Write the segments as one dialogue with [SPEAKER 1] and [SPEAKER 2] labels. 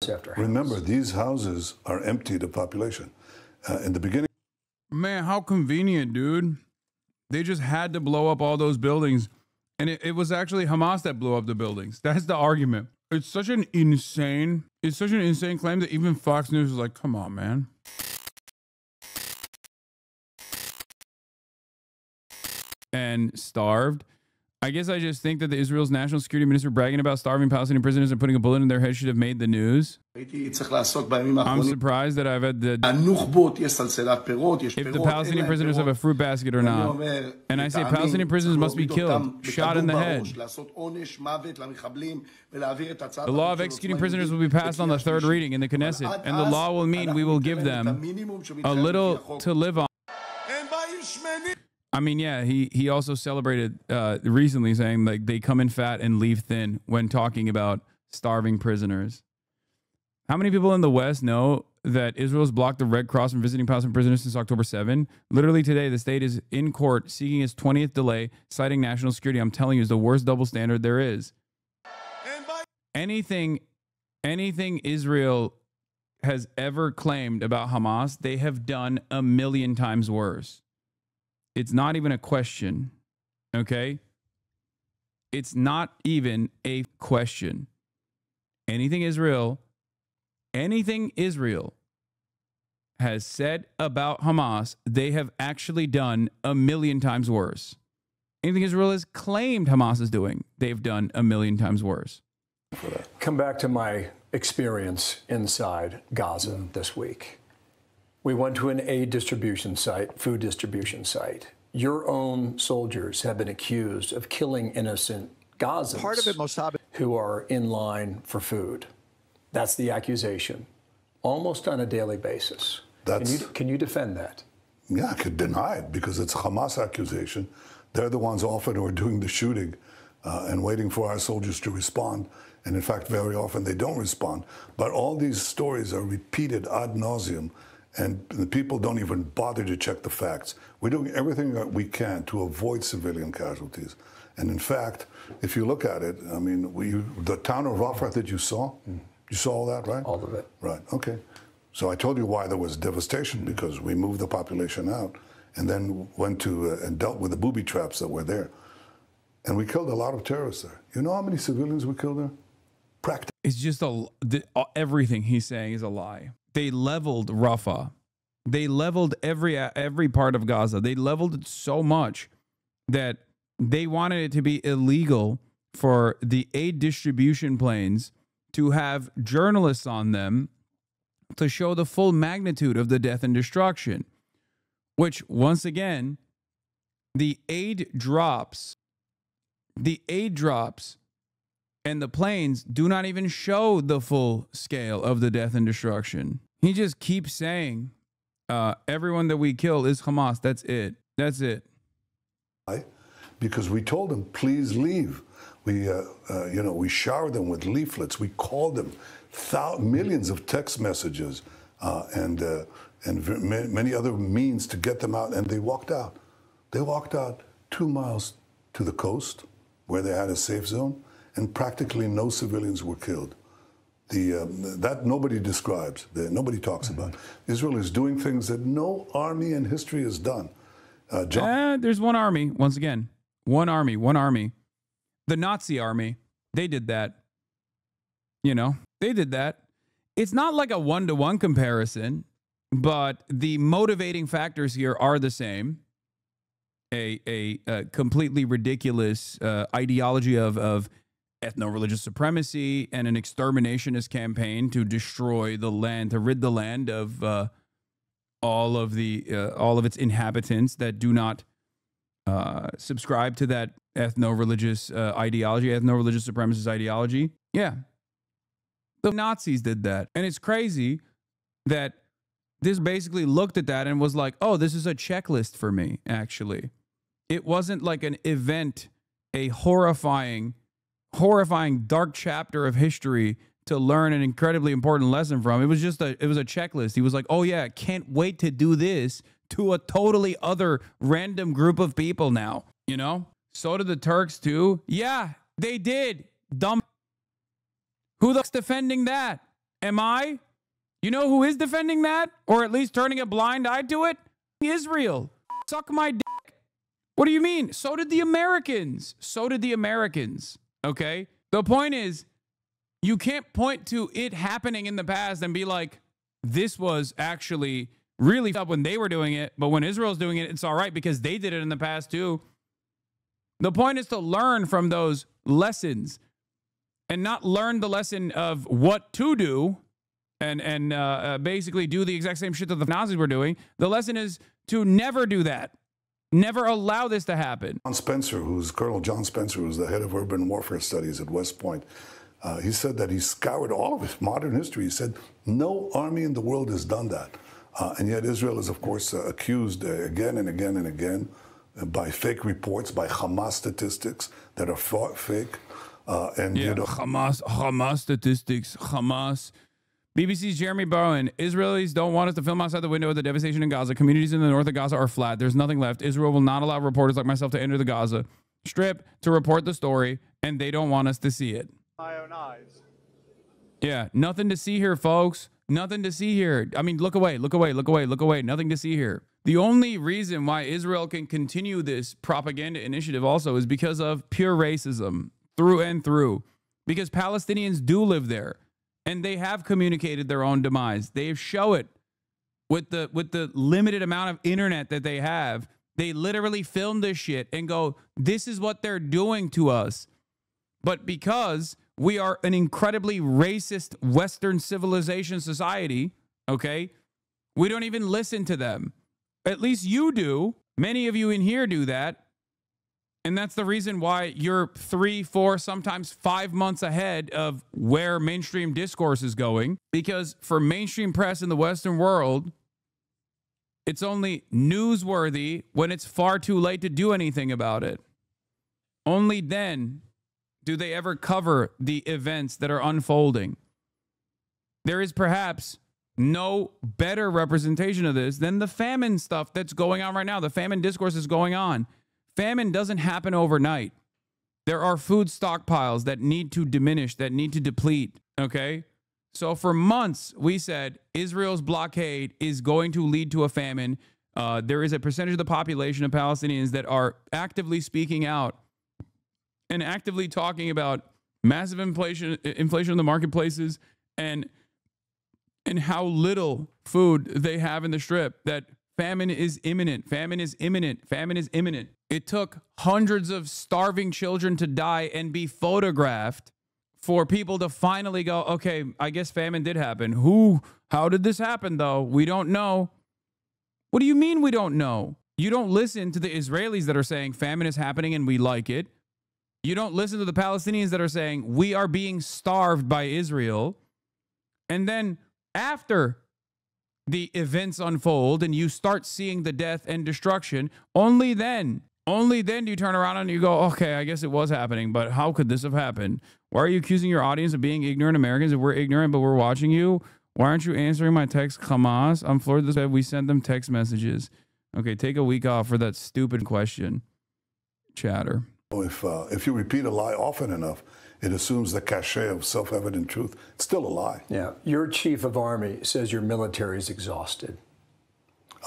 [SPEAKER 1] after house.
[SPEAKER 2] Remember, these houses are empty to population. In the beginning...
[SPEAKER 3] Man, how convenient, dude. They just had to blow up all those buildings. And it was actually Hamas that blew up the buildings. That's the argument. It's such an insane claim that even Fox News is like, come on, man. And starved. I guess I just think that the Israel's national security minister bragging about starving Palestinian prisoners and putting a bullet in their head should have made the news. I'm surprised that I've had the... If the Palestinian prisoners have a fruit basket or not. And I say Palestinian prisoners must be killed, shot in the head. The law of executing prisoners will be passed on the third reading in the Knesset. And the law will mean we will give them a little to live on. I mean, yeah, he also celebrated recently saying like they come in fat and leave thin when talking about starving prisoners. How many people in the West know that Israel's blocked the Red Cross from visiting Palestinian prisoners since October 7? Literally today, the state is in court seeking its 20th delay, citing national security. I'm telling you, is the worst double standard there is. Anything Israel has ever claimed about Hamas, they have done a million times worse. It's not even a question, okay? It's not even a question. Anything Israel has said about Hamas, they have actually done a million times worse. Anything Israel has claimed Hamas is doing, they've done a million times worse.
[SPEAKER 1] Come back to my experience inside Gaza this week. We went to an aid distribution site, food distribution site. Your own soldiers have been accused of killing innocent Gazans
[SPEAKER 4] Part of it,
[SPEAKER 1] who are in line for food. That's the accusation, almost on a daily basis. Can you defend that?
[SPEAKER 2] Yeah, I could deny it because it's a Hamas accusation. They're the ones often who are doing the shooting and waiting for our soldiers to respond. And in fact, very often they don't respond. But all these stories are repeated ad nauseum. And the people don't even bother to check the facts. We're doing everything that we can to avoid civilian casualties. And in fact, if you look at it, I mean, the town of Rafah that you saw all that, right?
[SPEAKER 1] All of it.
[SPEAKER 2] Right, okay. So I told you why there was devastation, because we moved the population out and then went to and dealt with the booby traps that were there. And we killed a lot of terrorists there. You know how many civilians we killed there? Practically.
[SPEAKER 3] It's just everything he's saying is a lie. They leveled Rafah. They leveled every part of Gaza. They leveled it so much that they wanted it to be illegal for the aid distribution planes to have journalists on them to show the full magnitude of the death and destruction. Which, once again, the aid drops, and the planes do not even show the full scale of the death and destruction. He just keeps saying, everyone that we kill is Hamas. That's it. That's it.
[SPEAKER 2] Because we told them, please leave. We, we showered them with leaflets. We called them millions of text messages and many other means to get them out. And they walked out. They walked out 2 miles to the coast where they had a safe zone, and practically no civilians were killed. That nobody describes, nobody talks about. Israel is doing things that no army in history has done.
[SPEAKER 3] There's one army, once again. One army. The Nazi army, they did that. You know, they did that. It's not like a one-to-one comparison, but the motivating factors here are the same. A completely ridiculous ideology of ethno-religious supremacy and an exterminationist campaign to destroy the land, to rid the land of all of its inhabitants that do not subscribe to that ethno-religious ideology, ethno-religious supremacist ideology. Yeah, the Nazis did that, and it's crazy that this basically looked at that and was like, "Oh, this is a checklist for me." Actually, it wasn't like an event, a horrifying dark chapter of history to learn an incredibly important lesson from. It was just a checklist. He was like, oh yeah, can't wait to do this to a totally other random group of people now, you know? So did the Turks too. Yeah, they did. Dumb. Who the fuck's defending that? Am I? You know who is defending that? Or at least turning a blind eye to it? Israel. Suck my dick. What do you mean? So did the Americans. So did the Americans. Okay? The point is, you can't point to it happening in the past and be like, this was actually really up when they were doing it, but when Israel's doing it, it's all right because they did it in the past too. The point is to learn from those lessons and not learn the lesson of what to do and basically do the exact same shit that the Nazis were doing. The lesson is to never do that. Never allow this to happen.
[SPEAKER 2] Colonel John Spencer, who's the head of urban warfare studies at West Point, he said that he scoured all of his modern history. He said no army in the world has done that. And yet Israel is, of course, accused again and again and again by fake reports, by Hamas statistics that are fake.
[SPEAKER 3] Hamas statistics, Hamas. BBC's Jeremy Bowen. Israelis don't want us to film outside the window of the devastation in Gaza. Communities in the north of Gaza are flat. There's nothing left. Israel will not allow reporters like myself to enter the Gaza Strip to report the story, and they don't want us to see it.
[SPEAKER 4] My own eyes.
[SPEAKER 3] Yeah, nothing to see here, folks. Nothing to see here. I mean, look away, look away, look away, look away. Nothing to see here. The only reason why Israel can continue this propaganda initiative also is because of pure racism through and through. Because Palestinians do live there. And they have communicated their own demise. They show it with the limited amount of internet that they have. They literally film this shit and go, this is what they're doing to us. But because we are an incredibly racist Western civilization society, okay, we don't even listen to them. At least you do. Many of you in here do that. And that's the reason why you're 3, 4, sometimes 5 months ahead of where mainstream discourse is going. Because for mainstream press in the Western world, it's only newsworthy when it's far too late to do anything about it. Only then do they ever cover the events that are unfolding. There is perhaps no better representation of this than the famine stuff that's going on right now. The famine discourse is going on. Famine doesn't happen overnight. There are food stockpiles that need to diminish, that need to deplete, okay? So for months, we said Israel's blockade is going to lead to a famine. There is a percentage of the population of Palestinians that are actively speaking out and actively talking about massive inflation in the marketplaces and how little food they have in the Strip, that famine is imminent. Famine is imminent. Famine is imminent. It took hundreds of starving children to die and be photographed for people to finally go, okay, I guess famine did happen. How did this happen though? We don't know. What do you mean we don't know? You don't listen to the Israelis that are saying famine is happening and we like it. You don't listen to the Palestinians that are saying we are being starved by Israel. And then after the events unfold and you start seeing the death and destruction, only then do you turn around and you go, okay, I guess it was happening, but how could this have happened? Why are you accusing your audience of being ignorant Americans? If we're ignorant, but we're watching you, why aren't you answering my text, Hamas? I'm floored that we sent them text messages. Okay, take a week off for that stupid question, chatter.
[SPEAKER 2] If you repeat a lie often enough, it assumes the cachet of self-evident truth. It's still a lie.
[SPEAKER 1] Yeah, your chief of army says your military is exhausted.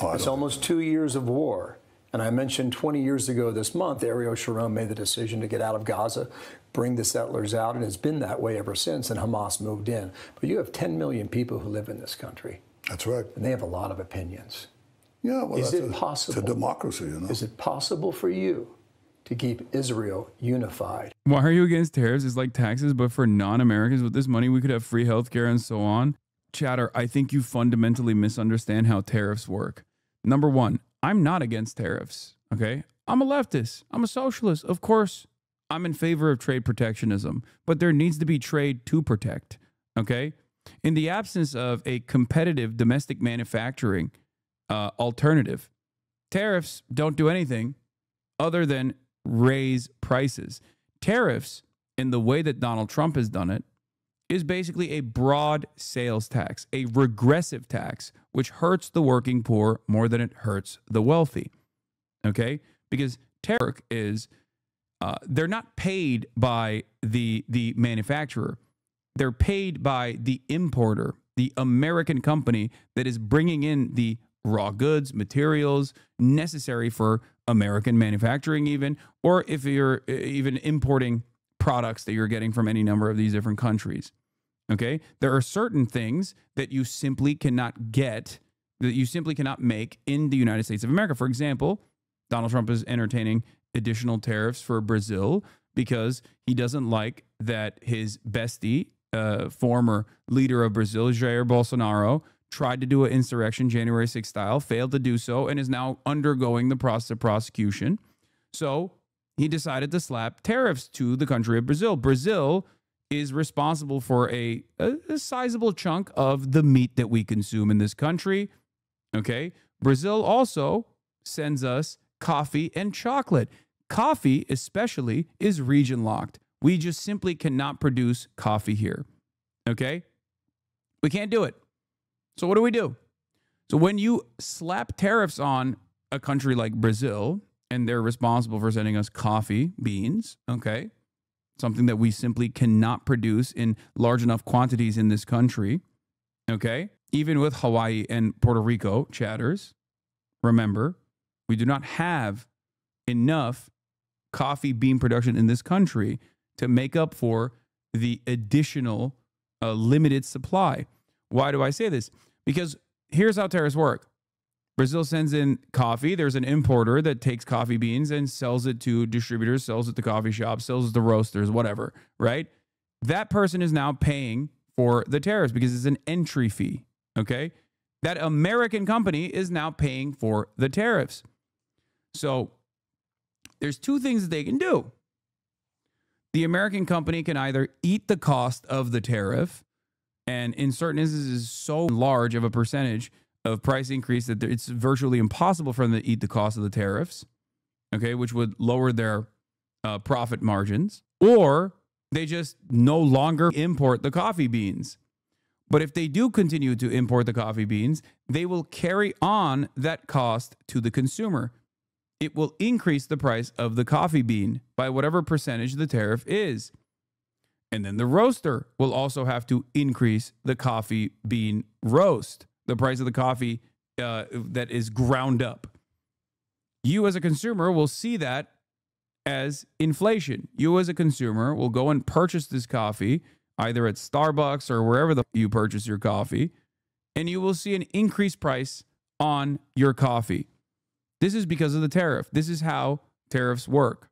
[SPEAKER 1] It's almost 2 years of war. And I mentioned 20 years ago this month, Ariel Sharon made the decision to get out of Gaza, bring the settlers out, and it's been that way ever since, and Hamas moved in. But you have 10 million people who live in this country.
[SPEAKER 2] That's right.
[SPEAKER 1] And they have a lot of opinions.
[SPEAKER 2] Yeah, well,
[SPEAKER 1] is it possible?
[SPEAKER 2] It's a democracy, you know.
[SPEAKER 1] Is it possible for you to keep Israel unified?
[SPEAKER 3] Why are you against tariffs? It's like taxes, but for non-Americans. With this money, we could have free healthcare and so on. Chatter, I think you fundamentally misunderstand how tariffs work. Number one, I'm not against tariffs, okay? I'm a leftist. I'm a socialist. Of course, I'm in favor of trade protectionism, but there needs to be trade to protect, okay? In the absence of a competitive domestic manufacturing alternative, tariffs don't do anything other than raise prices. Tariffs, in the way that Donald Trump has done it, is basically a broad sales tax, a regressive tax, which hurts the working poor more than it hurts the wealthy, okay? Because tariff is, they're not paid by the manufacturer. they're paid by the importer, the American company that is bringing in the raw goods, materials necessary for American manufacturing even, or if you're even importing products that you're getting from any number of these different countries. Okay? There are certain things that you simply cannot get, that you simply cannot make in the United States of America. For example, Donald Trump is entertaining additional tariffs for Brazil because he doesn't like that his bestie, former leader of Brazil, Jair Bolsonaro, tried to do an insurrection January 6th style, failed to do so, and is now undergoing the process of prosecution. So he decided to slap tariffs to the country of Brazil. Brazil is responsible for a sizable chunk of the meat that we consume in this country. Okay. Brazil also sends us coffee and chocolate. Coffee, especially, is region locked. We just simply cannot produce coffee here. Okay. We can't do it. So what do? So when you slap tariffs on a country like Brazil, and they're responsible for sending us coffee beans, okay, something that we simply cannot produce in large enough quantities in this country, okay, even with Hawaii and Puerto Rico chatters, remember, we do not have enough coffee bean production in this country to make up for the additional limited supply. Why do I say this? Because here's how tariffs work. Brazil sends in coffee. There's an importer that takes coffee beans and sells it to distributors, sells it to coffee shops, sells it to roasters, whatever, right? That person is now paying for the tariffs because it's an entry fee, okay? That American company is now paying for the tariffs. So there's two things that they can do. The American company can either eat the cost of the tariff, and in certain instances, so large of a percentage of price increase that it's virtually impossible for them to eat the cost of the tariffs, okay, which would lower their profit margins, or they just no longer import the coffee beans. But if they do continue to import the coffee beans, they will carry on that cost to the consumer. It will increase the price of the coffee bean by whatever percentage the tariff is. And then the roaster will also have to increase the coffee bean roast, the price of the coffee that is ground up. You as a consumer will see that as inflation. You as a consumer will go and purchase this coffee either at Starbucks or wherever you purchase your coffee, and you will see an increased price on your coffee. This is because of the tariff. This is how tariffs work.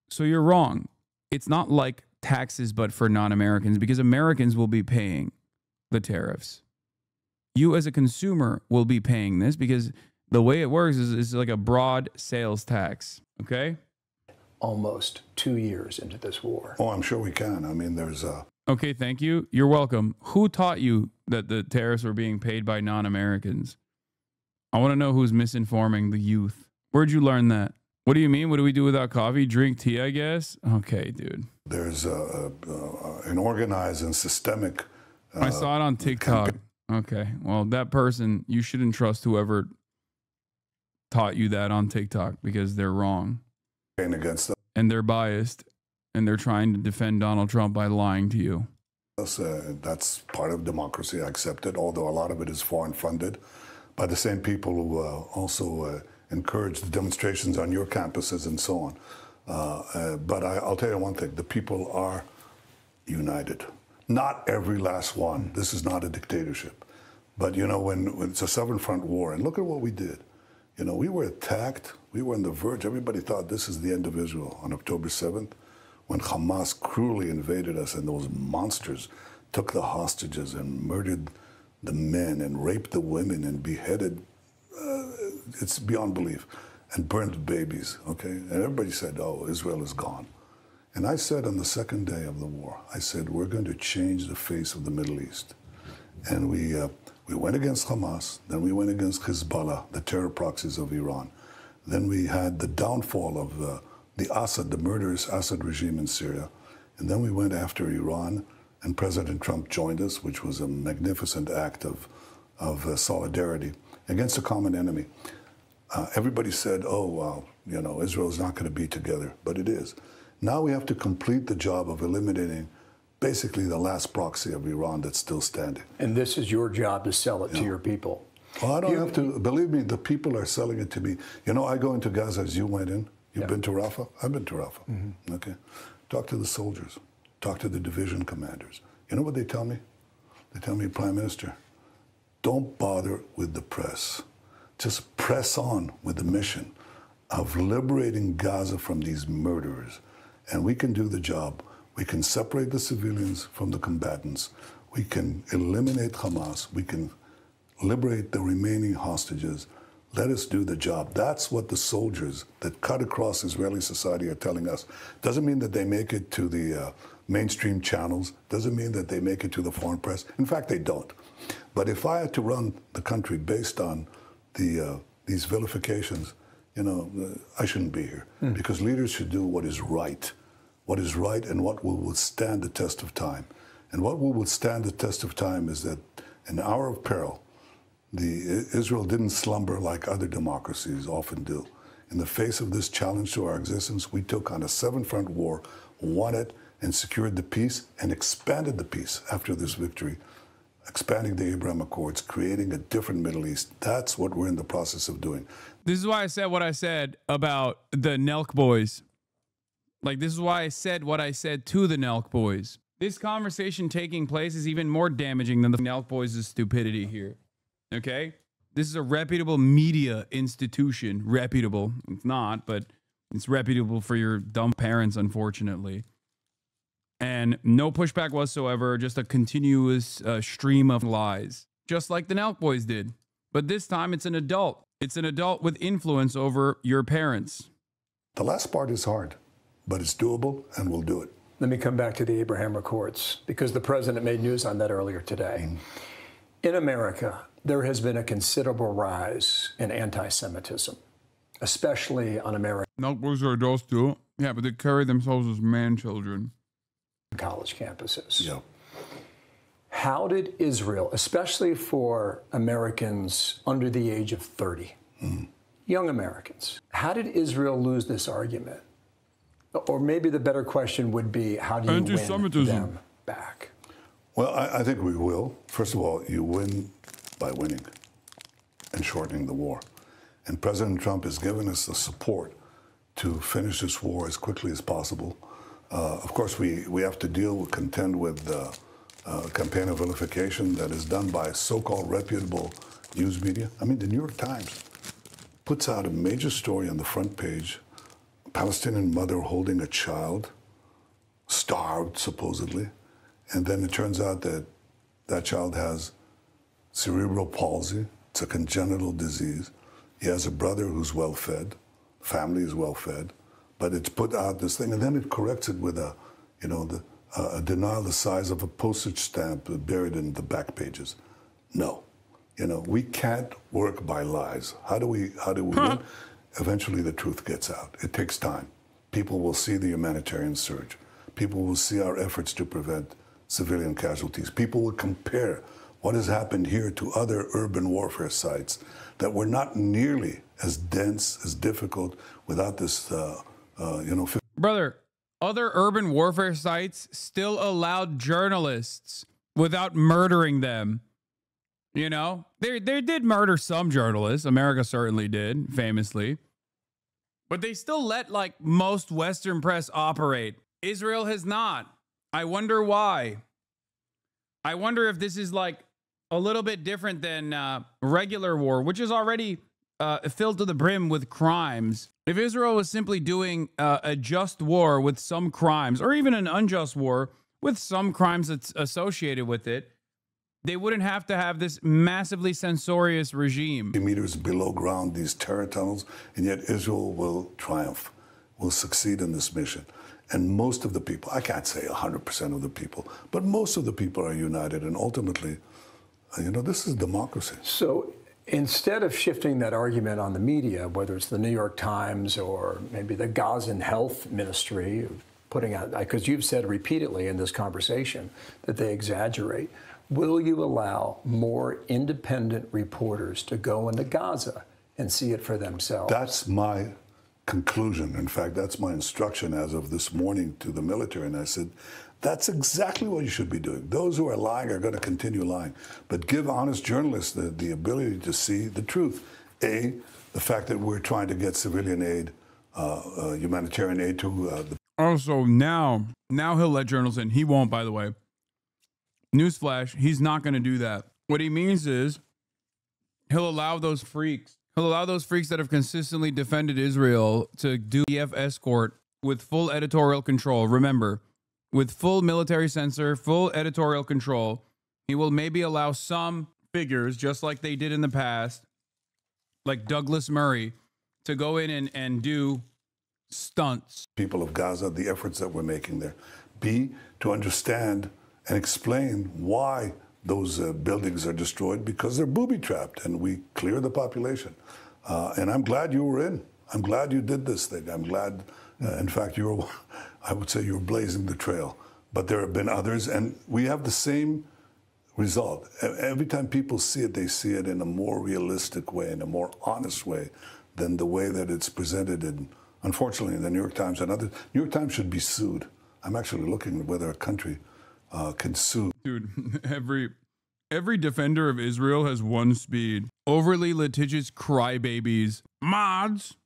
[SPEAKER 3] So you're wrong. It's not like taxes, but for non-Americans, because Americans will be paying the tariffs. You as a consumer will be paying this because the way it works is it's like a broad sales tax. Okay?
[SPEAKER 1] Almost 2 years into this war.
[SPEAKER 2] Oh, I'm sure we can. I mean, there's a...
[SPEAKER 3] Okay, thank you. You're welcome. Who taught you that the tariffs were being paid by non-Americans? I want to know who's misinforming the youth. Where'd you learn that? What do you mean? What do we do without coffee? Drink tea, I guess? Okay, dude.
[SPEAKER 2] There's an organized and systemic...
[SPEAKER 3] I saw it on TikTok. Okay, well, that person, you shouldn't trust whoever taught you that on TikTok because they're wrong.
[SPEAKER 2] Against them.
[SPEAKER 3] And they're biased, and they're trying to defend Donald Trump by lying to you.
[SPEAKER 2] That's part of democracy. I accept it, although a lot of it is foreign funded by the same people who also encourage the demonstrations on your campuses and so on. But I'll tell you one thing, the people are united. Not every last one. This is not a dictatorship. But, you know, when it's a Southern Front war, and look at what we did. You know, we were attacked. We were on the verge. Everybody thought this is the end of Israel on October 7th, when Hamas cruelly invaded us and those monsters took the hostages and murdered the men and raped the women and beheaded, it's beyond belief, and burned babies, okay? And everybody said, oh, Israel is gone. And I said on the second day of the war, I said, we're going to change the face of the Middle East. And we went against Hamas, then we went against Hezbollah, the terror proxies of Iran. Then we had the downfall of the Assad, the murderous Assad regime in Syria. And then we went after Iran, and President Trump joined us, which was a magnificent act of solidarity against a common enemy. Everybody said, oh, well, Israel's not going to be together, but it is. Now we have to complete the job of eliminating basically the last proxy of Iran that's still standing.
[SPEAKER 1] And this is your job to sell it to your people.
[SPEAKER 2] Well, I don't have to. Believe me, the people are selling it to me. I go into Gaza as you went in. You've been to Rafah? I've been to Rafah. Mm-hmm. Okay. Talk to the soldiers. Talk to the division commanders. You know what they tell me? They tell me, Prime Minister, don't bother with the press. Just press on with the mission of liberating Gaza from these murderers. And we can do the job. We can separate the civilians from the combatants. We can eliminate Hamas. We can liberate the remaining hostages. Let us do the job. That's what the soldiers that cut across Israeli society are telling us. Doesn't mean that they make it to the mainstream channels. Doesn't mean that they make it to the foreign press. In fact, they don't. But if I had to run the country based on these vilifications, I shouldn't be here. Because leaders should do what is right and what will withstand the test of time. And what will withstand the test of time is that in the hour of peril, Israel didn't slumber like other democracies often do. In the face of this challenge to our existence, we took on a seven-front war, won it, and secured the peace, and expanded the peace after this victory, expanding the Abraham Accords, creating a different Middle East. That's what we're in the process of doing.
[SPEAKER 3] This is why I said what I said about the Nelk boys. This is why I said what I said to the Nelk boys. This conversation taking place is even more damaging than the Nelk boys' stupidity here. Okay? This is a reputable media institution. Reputable. It's not, but it's reputable for your dumb parents, unfortunately. And no pushback whatsoever, just a continuous stream of lies. Just like the Nelk boys did. But this time it's an adult. It's an adult with influence over your parents.
[SPEAKER 2] The last part is hard, but it's doable, and we'll do it.
[SPEAKER 1] Let me come back to the Abraham Accords, because the president made news on that earlier today. In America, there has been a considerable rise in anti-Semitism, especially on American
[SPEAKER 3] Nelk boys are adults too. Yeah, but they carry themselves as man-children.
[SPEAKER 1] college campuses.
[SPEAKER 2] Yeah.
[SPEAKER 1] How did Israel, especially for Americans under the age of 30, young Americans, how did Israel lose this argument? Or maybe the better question would be, how do you win them back?
[SPEAKER 2] Well, I think we will. First of all, you win by winning and shortening the war. And President Trump has given us the support to finish this war as quickly as possible. Of course, we have to contend with the campaign of vilification that is done by so-called reputable news media. I mean, the New York Times puts out a major story on the front page, a Palestinian mother holding a child, starved supposedly, and then it turns out that that child has cerebral palsy. It's a congenital disease. He has a brother who's well-fed, family is well-fed, but it's put out this thing, and then it corrects it with a denial the size of a postage stamp buried in the back pages. No, we can't work by lies. How do we win? Eventually, the truth gets out. It takes time. People will see the humanitarian surge. People will see our efforts to prevent civilian casualties. People will compare what has happened here to other urban warfare sites that were not nearly as dense, as difficult without this,
[SPEAKER 3] Brother, other urban warfare sites still allowed journalists without murdering them. They did murder some journalists. America certainly did, famously. But they still let, most Western press operate. Israel has not. I wonder why. I wonder if this is, a little bit different than regular war, which is already filled to the brim with crimes. If Israel was simply doing a just war with some crimes, or even an unjust war with some crimes that's associated with it, they wouldn't have to have this massively censorious regime.
[SPEAKER 2] Meters below ground, these terror tunnels, and yet Israel will triumph, will succeed in this mission. And most of the people, I can't say 100% of the people, but most of the people are united, and ultimately, this is democracy.
[SPEAKER 1] So instead of shifting that argument on the media, whether it's the New York Times or maybe the Gazan Health Ministry, putting out, because you've said repeatedly in this conversation that they exaggerate, will you allow more independent reporters to go into Gaza and see it for themselves.
[SPEAKER 2] That's my conclusion. In fact, that's my instruction as of this morning to the military. And I said, that's exactly what you should be doing. Those who are lying are going to continue lying. But give honest journalists the ability to see the truth. A, the fact that we're trying to get civilian aid, humanitarian aid to the...
[SPEAKER 3] Also, now he'll let journalists in. He won't, by the way. Newsflash, he's not going to do that. What he means is he'll allow those freaks. He'll allow those freaks that have consistently defended Israel to do EF escort with full editorial control. Remember, with full military censor, full editorial control, he will maybe allow some figures, just like they did in the past, like Douglas Murray, to go in and do stunts.
[SPEAKER 2] People of Gaza, the efforts that we're making there. B, to understand and explain why those buildings are destroyed, because they're booby-trapped, and we clear the population. And I'm glad you were in. I'm glad you did this thing. I'm glad, in fact, I would say you were blazing the trail. But there have been others, and we have the same result. Every time people see it, they see it in a more realistic way, in a more honest way than the way that it's presented in, unfortunately, in the New York Times and others. New York Times should be sued. I'm actually looking at whether a country can sue.
[SPEAKER 3] Dude, every defender of Israel has one speed. Overly litigious crybabies. Mods.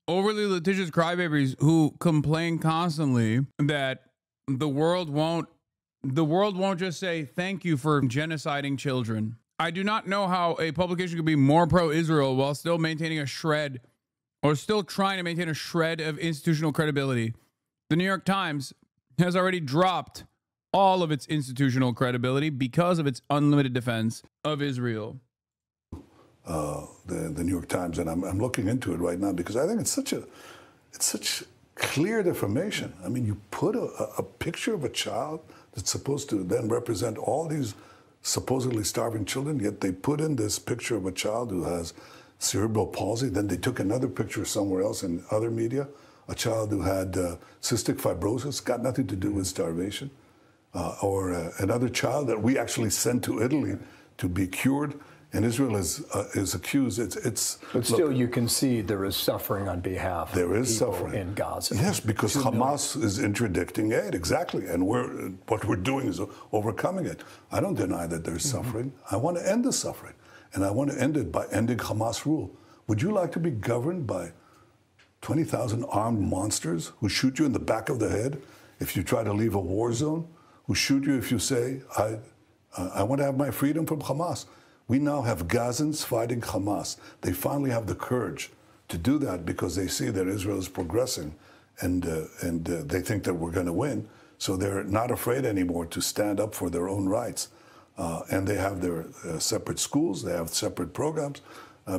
[SPEAKER 3] Overly litigious crybabies who complain constantly that the world won't just say thank you for genociding children. I do not know how a publication could be more pro-Israel while still maintaining a shred, or still trying to maintain a shred of institutional credibility. The New York Times has already dropped all of its institutional credibility because of its unlimited defense of Israel.
[SPEAKER 2] The New York Times, and I'm looking into it right now because I think it's such clear defamation. I mean, you put a picture of a child that's supposed to then represent all these supposedly starving children, yet they put in this picture of a child who has cerebral palsy. Then they took another picture somewhere else in other media, a child who had cystic fibrosis, got nothing to do with starvation, or another child that we actually sent to Italy to be cured. And Israel is accused.
[SPEAKER 1] But still, you concede there is suffering on behalf of people
[SPEAKER 2] suffering
[SPEAKER 1] in Gaza.
[SPEAKER 2] Yes, because Hamas is interdicting aid, exactly. And what we're doing is overcoming it. I don't deny that there's suffering. I want to end the suffering. And I want to end it by ending Hamas rule. Would you like to be governed by 20,000 armed monsters who shoot you in the back of the head if you try to leave a war zone? Who shoot you if you say, I want to have my freedom from Hamas? We now have Gazans fighting Hamas. They finally have the courage to do that because they see that Israel is progressing, and they think that we're going to win. So they're not afraid anymore to stand up for their own rights. And they have their separate schools, they have separate programs,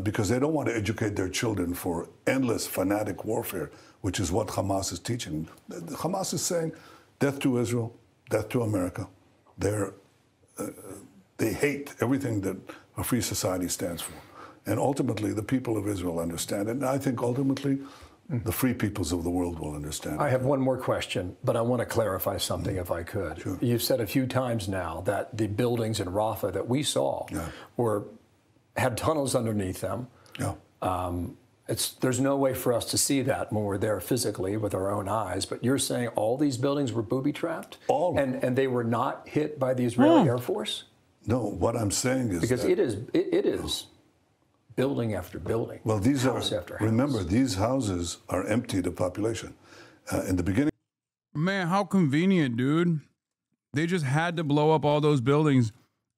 [SPEAKER 2] because they don't want to educate their children for endless fanatic warfare, which is what Hamas is teaching. Hamas is saying, death to Israel, death to America. They hate everything that a free society stands for. And ultimately, the people of Israel understand it. And I think ultimately, the free peoples of the world will understand it.
[SPEAKER 1] I have one more question, but I want to clarify something if I could.
[SPEAKER 2] Sure.
[SPEAKER 1] You've said a few times now that the buildings in Rafah that we saw had tunnels underneath them.
[SPEAKER 2] Yeah.
[SPEAKER 1] There's no way for us to see that when we're there physically with our own eyes, but you're saying all these buildings were booby-trapped?
[SPEAKER 2] All.
[SPEAKER 1] And they were not hit by the Israeli Air Force?
[SPEAKER 2] No, what I'm saying is
[SPEAKER 1] because it is building after building.
[SPEAKER 2] Well, these
[SPEAKER 1] house after house.
[SPEAKER 2] Remember, these houses are empty to population. In the beginning,
[SPEAKER 3] Man, how convenient, dude. They just had to blow up all those buildings,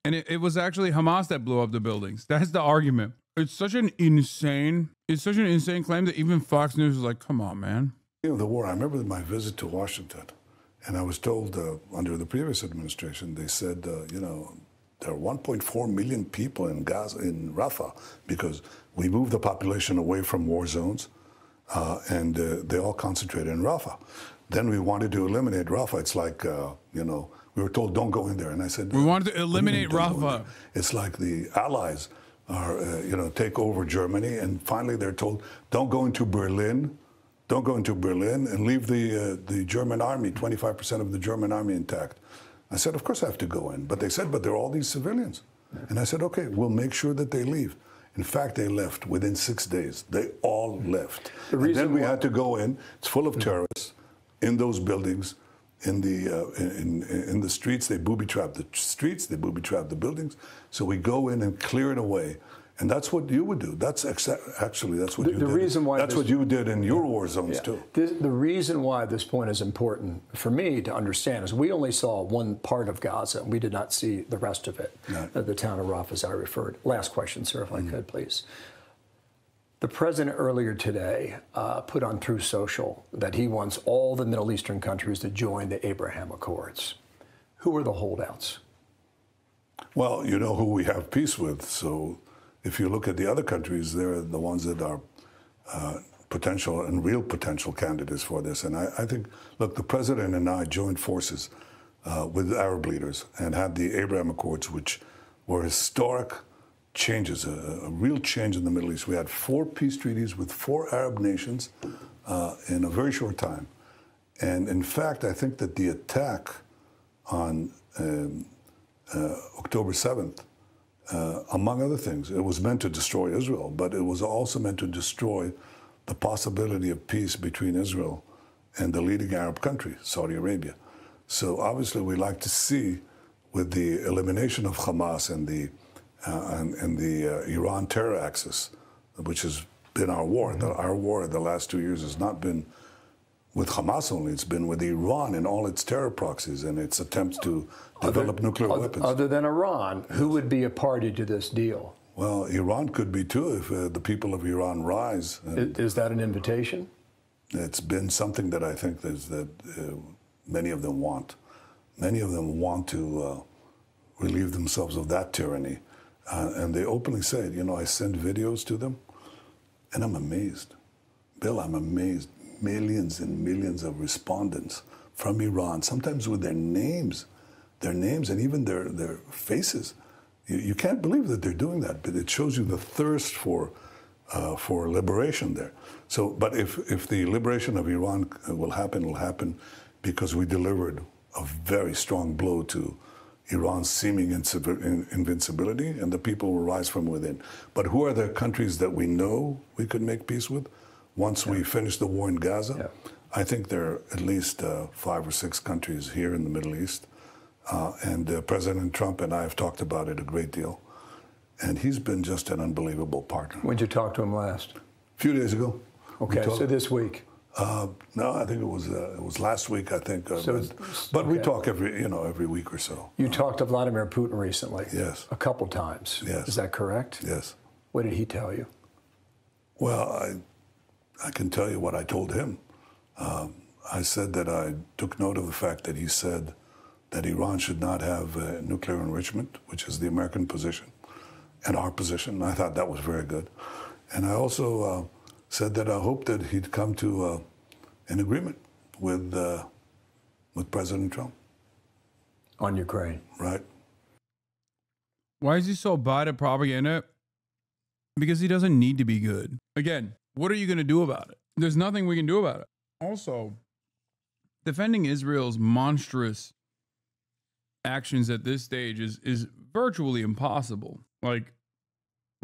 [SPEAKER 3] and it was actually Hamas that blew up the buildings. That's the argument. It's such an insane claim that even Fox News is like, come on, man.
[SPEAKER 2] Of the war, I remember my visit to Washington, and I was told under the previous administration, they said, there are 1.4 million people in Gaza, in Rafah, because we moved the population away from war zones, and they all concentrated in Rafah. Then we wanted to eliminate Rafah. It's like, we were told, don't go in there. And I said,
[SPEAKER 3] we wanted to eliminate Rafah.
[SPEAKER 2] It's like the Allies are, take over Germany, and finally they're told, don't go into Berlin, and leave the German army, 25% of the German army intact. I said, of course I have to go in. But they said, but there are all these civilians. And I said, okay, we'll make sure that they leave. In fact, they left within 6 days. They all left.
[SPEAKER 1] And
[SPEAKER 2] then we had to go in. It's full of terrorists in those buildings, in the streets. They booby-trapped the streets. They booby-trapped the buildings. So we go in and clear it away. And that's what you would do. That's actually that's what you did.
[SPEAKER 1] Reason why
[SPEAKER 2] that's what you did in your war zones too.
[SPEAKER 1] The reason why this point is important for me to understand is we only saw one part of Gaza. We did not see the rest of it, the town of Rafah, as I referred. Last question, sir, if I could, please. The president earlier today put on Truth Social that he wants all the Middle Eastern countries to join the Abraham Accords. Who are the holdouts?
[SPEAKER 2] Well, you know who we have peace with, so if you look at the other countries, they're the ones that are potential and real potential candidates for this. And I think, look, the president and I joined forces with Arab leaders and had the Abraham Accords, which were historic changes, a real change in the Middle East. We had 4 peace treaties with 4 Arab nations in a very short time. And in fact, I think that the attack on October 7th, among other things, it was meant to destroy Israel, but it was also meant to destroy the possibility of peace between Israel and the leading Arab country, Saudi Arabia. So obviously we like to see, with the elimination of Hamas and the Iran terror axis, which has been our war. Our war the last 2 years has not been with Hamas only, it's been with Iran and all its terror proxies and its attempts to develop nuclear weapons.
[SPEAKER 1] Other than Iran, who would be a party to this deal?
[SPEAKER 2] Well, Iran could be too if the people of Iran rise.
[SPEAKER 1] Is that an invitation?
[SPEAKER 2] It's been something that I think that many of them want. Many of them want to relieve themselves of that tyranny. And they openly say, you know, I send videos to them and I'm amazed. Bill, I'm amazed. Millions and millions of respondents from Iran, sometimes with their names and even their faces. You can't believe that they're doing that, but it shows you the thirst for liberation there. So, but if the liberation of Iran will happen, it'll happen because we delivered a very strong blow to Iran's seeming invincibility, and the people will rise from within. But who are the countries that we know we could make peace with once we finish the war in Gaza?
[SPEAKER 1] Yeah.
[SPEAKER 2] I think there are at least 5 or 6 countries here in the Middle East. And President Trump and I have talked about it a great deal. And he's been just an unbelievable partner.
[SPEAKER 1] When did you talk to him last?
[SPEAKER 2] A few days ago.
[SPEAKER 1] Okay, so this week.
[SPEAKER 2] No, I think it was last week. I think, but we talk every week or so.
[SPEAKER 1] You talked to Vladimir Putin recently.
[SPEAKER 2] Yes,
[SPEAKER 1] a couple times.
[SPEAKER 2] Yes,
[SPEAKER 1] is that correct?
[SPEAKER 2] Yes.
[SPEAKER 1] What did he tell you?
[SPEAKER 2] Well, I can tell you what I told him. I said that I took note of the fact that he said that Iran should not have nuclear enrichment, which is the American position and our position. I thought that was very good, and I also said that I hoped that he'd come to an agreement with President Trump.
[SPEAKER 1] On Ukraine.
[SPEAKER 2] Right.
[SPEAKER 3] Why is he so bad at propaganda? Because he doesn't need to be good. Again, what are you going to do about it? There's nothing we can do about it. Also, defending Israel's monstrous actions at this stage is virtually impossible. Like,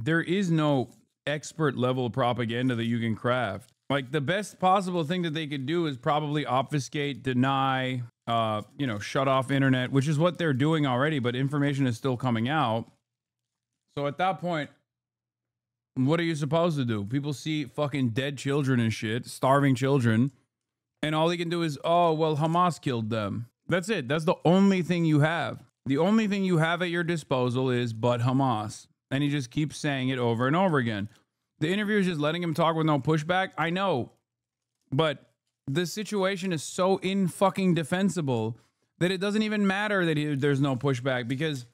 [SPEAKER 3] there is no expert level propaganda that you can craft. Like, the best possible thing that they could do is probably obfuscate, deny, shut off internet, which is what they're doing already, but information is still coming out. So at that point, what are you supposed to do? People see fucking dead children and shit, starving children, and all they can do is, oh, well, Hamas killed them. That's it. That's the only thing you have. The only thing you have at your disposal is but Hamas. And he just keeps saying it over and over again. The interview is just letting him talk with no pushback. I know. But the situation is so in-fucking defensible that it doesn't even matter that there's no pushback, because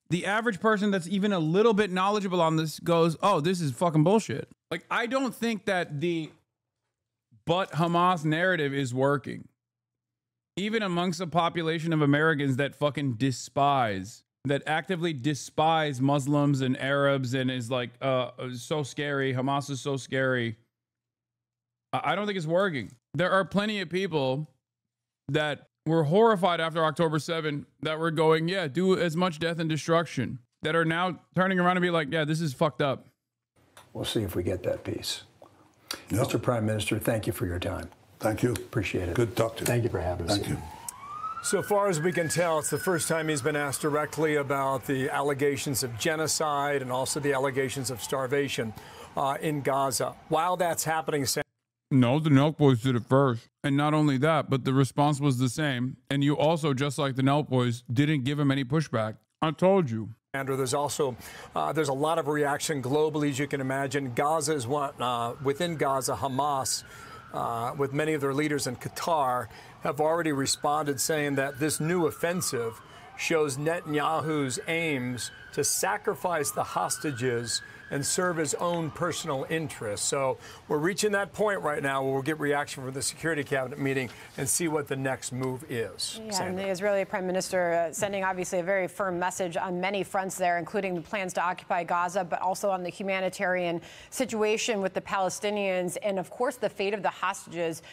[SPEAKER 3] the average person that's even a little bit knowledgeable on this goes, oh, this is fucking bullshit. Like, I don't think that the but Hamas narrative is working. Even amongst a population of Americans that fucking that actively despise Muslims and Arabs and is like, so scary. Hamas is so scary. I don't think it's working. There are plenty of people that were horrified after October 7 that were going, yeah, do as much death and destruction, that are now turning around and be like, yeah, this is fucked up.
[SPEAKER 1] We'll see if we get that peace.
[SPEAKER 2] Yep.
[SPEAKER 1] Mr. Prime Minister, thank you for your time.
[SPEAKER 2] Thank you.
[SPEAKER 1] Appreciate it.
[SPEAKER 2] Good to talk to you.
[SPEAKER 1] Thank you for having us.
[SPEAKER 2] Thank you.
[SPEAKER 1] So far as we can tell, it's the first time he's been asked directly about the allegations of genocide and also the allegations of starvation in Gaza. While that's happening,
[SPEAKER 3] No, the Nelk Boys did it first. And not only that, but the response was the same. And you also, just like the Nelk Boys, didn't give him any pushback. I told you.
[SPEAKER 1] Andrew, there's also there's a lot of reaction globally, as you can imagine. Gaza is one within Gaza. Hamas, with many of their leaders in Qatar, have already responded, saying that this new offensive shows Netanyahu's aims to sacrifice the hostages and serve his own personal interests. So we're reaching that point right now where we'll get reaction from the Security Cabinet meeting and see what the next move is.
[SPEAKER 4] Yeah, and the Israeli Prime Minister sending obviously a very firm message on many fronts there, including the plans to occupy Gaza, but also on the humanitarian situation with the Palestinians and, of course, the fate of the hostages.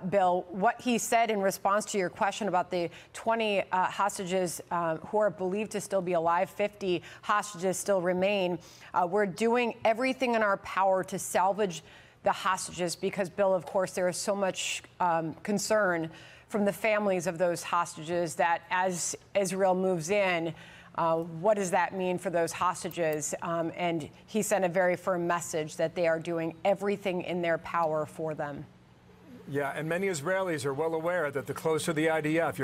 [SPEAKER 4] Bill, what he said in response to your question about the 20 hostages who are believed to still be alive, 50 hostages still remain. We're doing everything in our power to salvage the hostages because, Bill, of course, there is so much concern from the families of those hostages that as Israel moves in, what does that mean for those hostages? And he sent a very firm message that they are doing everything in their power for them.
[SPEAKER 1] Yeah, and many Israelis are well aware that the closer the IDF,